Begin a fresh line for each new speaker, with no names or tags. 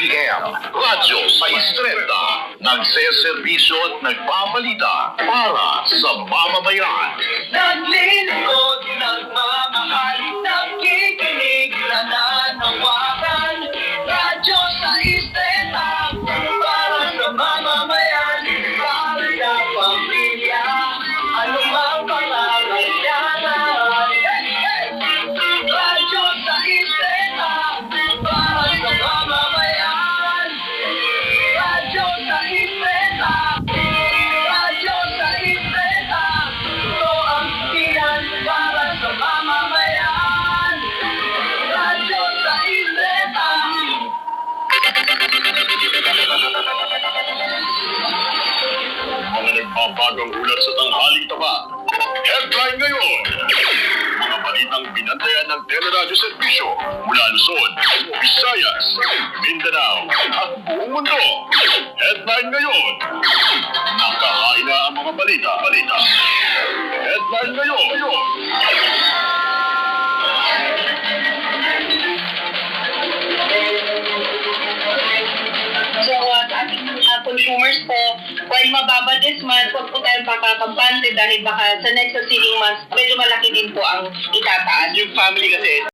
FM, radyo sa Istreta, nagseserbisyo at nagpapalita para sa mamamayan.
Naglilingkod, nagmamahal, nakikinig, nananawagan. Radyo sa Istreta, para sa mamamayan, para sa pamilya, anumang pangangailangan. Radyo sa Istreta, para sa mamamayan. Radyo sa Istreta, radyo sa Istreta, ito ang tiyan para sa mamamayan. Radyo sa Istreta.
Mga nagbabagang ulat sa tanghaling taba. Headline ngayon. Mga balitang binantayan ng Teleradyo Serbisyo mula Luzon, Visayas, Mindanao at buong mundo. Headline ngayon. Nakahain na ang mga balita. Headline ngayon.
So, sa ating consumers po, while mababa this month, huwag po tayong pakakampante dahil baka sa next succeeding months, medyo malaki din po ang itataas.
Yung family kasi,